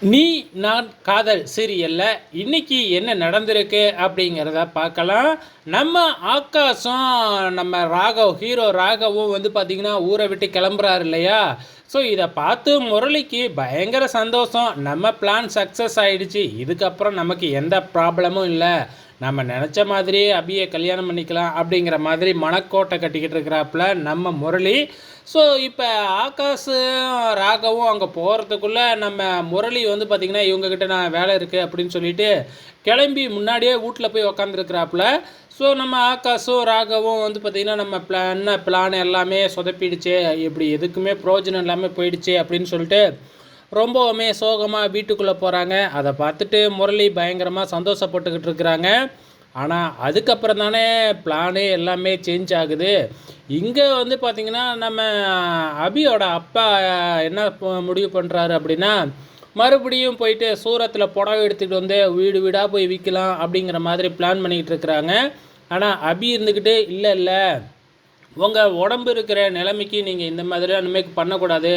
நீ நான் காதல் சீரியல்ல இன்னைக்கு என்ன நடந்திருக்கு அப்படிங்கிறத பார்க்கலாம். நம்ம ஆகாஷும் நம்ம ஹீரோ ராகவும் வந்து பார்த்திங்கன்னா ஊரை விட்டு கிளம்புறாரு இல்லையா? ஸோ இதை பார்த்து முரளிக்கு பயங்கர சந்தோஷம். நம்ம பிளான் சக்ஸஸ் ஆகிடுச்சு, இதுக்கப்புறம் நமக்கு எந்த ப்ராப்ளமும் இல்லை, நம்ம நினச்ச மாதிரியே அபியை கல்யாணம் பண்ணிக்கலாம் அப்படிங்கிற மாதிரி மனக்கோட்டை கட்டிக்கிட்டு இருக்கிறாப்புல நம்ம முரளி. ஸோ இப்போ ஆகாஷும் ராகவும் அங்கே போகிறதுக்குள்ளே நம்ம முரளி வந்து பார்த்திங்கன்னா இவங்கக்கிட்ட நான் வேலை இருக்குது அப்படின்னு சொல்லிட்டு கிளம்பி முன்னாடியே வீட்டில் போய் உக்காந்துருக்குறாப்புல. ஸோ நம்ம ஆகாஷும் ராகவும் வந்து பார்த்திங்கன்னா நம்ம பிளான் எல்லாமே சொதப்பிடுச்சு, இப்படி எதுக்குமே பிரயோஜனம் இல்லாமல் போயிடுச்சு அப்படின்னு சொல்லிட்டு ரொம்பவுமே சோகமாக வீட்டுக்குள்ளே போகிறாங்க. அதை பார்த்துட்டு முரளி பயங்கரமாக சந்தோஷப்பட்டுக்கிட்டு இருக்கிறாங்க. ஆனால் அதுக்கப்புறம் தானே பிளானே எல்லாமே சேஞ்ச் ஆகுது. இங்கே வந்து பார்த்திங்கன்னா நம்ம அபியோட அப்பா என்ன முடிவு பண்ணுறாரு அப்படின்னா, மறுபடியும் போயிட்டு சூரத்தில் புடவை எடுத்துகிட்டு வந்து வீடு வீடாக போய் விற்கலாம் அப்படிங்கிற மாதிரி பிளான் பண்ணிக்கிட்டு இருக்கிறாங்க. ஆனால் அபி இருந்துக்கிட்டு இல்லை இல்லை, உங்கள் உடம்பு இருக்கிற நிலைமைக்கு நீங்கள் இந்த மாதிரிலாம் இனிமேல் பண்ணக்கூடாது,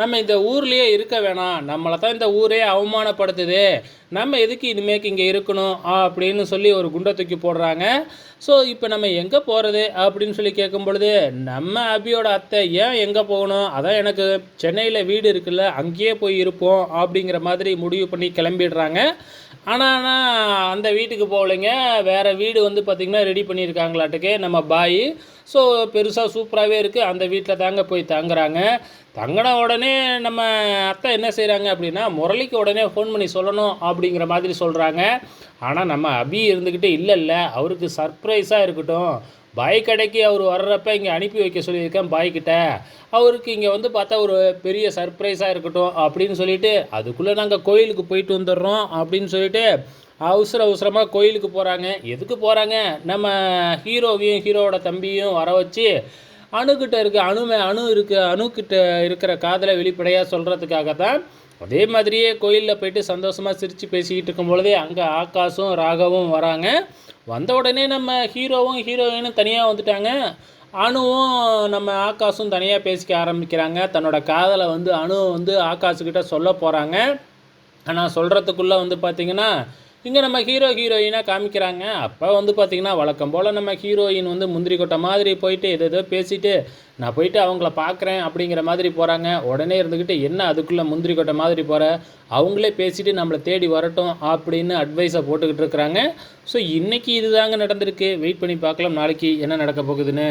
நம்ம இந்த ஊர்லேயே இருக்க வேணாம், நம்மளை தான் இந்த ஊரே அவமானப்படுத்துது, நம்ம எதுக்கு இனிமேக்கு இங்கே இருக்கணும் அப்படின்னு சொல்லி ஒரு குண்டை தூக்கி போடுறாங்க. ஸோ இப்போ நம்ம எங்கே போகிறது அப்படின்னு சொல்லி கேட்கும் பொழுது, நம்ம அபியோட அத்தை ஏன் எங்கே போகணும், அதான் எனக்கு சென்னையில் வீடு இருக்குல்ல, அங்கேயே போய் இருப்போம் அப்படிங்கிற மாதிரி முடிவு பண்ணி கிளம்பிடுறாங்க. ஆனால் அந்த வீட்டுக்கு போகலைங்க, வேறு வீடு வந்து பார்த்திங்கன்னா ரெடி பண்ணியிருக்காங்களாட்டுக்கு நம்ம பாய். ஸோ பெருசாக சூப்பராகவே இருக்குது, அந்த வீட்டில் தாங்க போய் தங்குறாங்க. தங்கின உடனே நம்ம அத்தை என்ன செய்கிறாங்க அப்படின்னா, முரளிக்கு உடனே ஃபோன் பண்ணி சொல்லணும் அப்படிங்கிற மாதிரி சொல்கிறாங்க. ஆனால் நம்ம அபி இருந்துக்கிட்டு இல்லை இல்லை, அவருக்கு சர்ப்ரைஸாக இருக்கட்டும், பாய் கடைக்கு அவர் வர்றப்ப இங்கே அனுப்பி வைக்க சொல்லியிருக்கேன் பாய்கிட்ட, அவருக்கு இங்கே வந்து பார்த்தா ஒரு பெரிய சர்ப்ரைஸாக இருக்கட்டும் அப்படின்னு சொல்லிவிட்டு, அதுக்குள்ளே நாங்கள் கோயிலுக்கு போயிட்டு வந்துடுறோம் அப்படின்னு சொல்லிட்டு அவசரமாக கோயிலுக்கு போகிறாங்க. எதுக்கு போகிறாங்க, நம்ம ஹீரோவையும் ஹீரோவோட தம்பியும் வர வச்சு அணுக்கிட்ட அணுக்கிட்ட இருக்கிற காதலை வெளிப்படையாக சொல்கிறதுக்காக தான். அதே மாதிரியே கோயிலில் போயிட்டு சந்தோஷமாக சிரித்து பேசிக்கிட்டு இருக்கும் பொழுதே அங்கே ஆகாஷும் ராகவும் வராங்க. வந்த உடனே நம்ம ஹீரோவும் ஹீரோயினும் தனியாக வந்துட்டாங்க. அணுவும் நம்ம ஆகாஷும் தனியாக பேசிக்க ஆரம்பிக்கிறாங்க. தன்னோட காதலை வந்து அணு வந்து ஆகாஷுக்கிட்ட சொல்ல போகிறாங்க. ஆனால் சொல்கிறதுக்குள்ளே வந்து பார்த்திங்கன்னா இங்கே நம்ம ஹீரோயினாக காமிக்கிறாங்க. அப்போ வந்து பார்த்திங்கன்னா வழக்கம் போல் நம்ம ஹீரோயின் வந்து முந்திரி கொட்டை மாதிரி போயிட்டு எதோ பேசிவிட்டு நான் போயிட்டு அவங்கள பார்க்குறேன் அப்படிங்கிற மாதிரி போகிறாங்க. உடனே இருந்துக்கிட்டு என்ன அதுக்குள்ளே முந்திரி கொட்டை மாதிரி போகிற, அவங்களே பேசிவிட்டு நம்மளை தேடி வரட்டும் அப்படின்னு அட்வைஸை போட்டுக்கிட்டு இருக்கிறாங்க. ஸோ இன்றைக்கி இதுதாங்க நடந்திருக்கு. வெயிட் பண்ணி பார்க்கலாம் நாளைக்கு என்ன நடக்க போகுதுன்னு.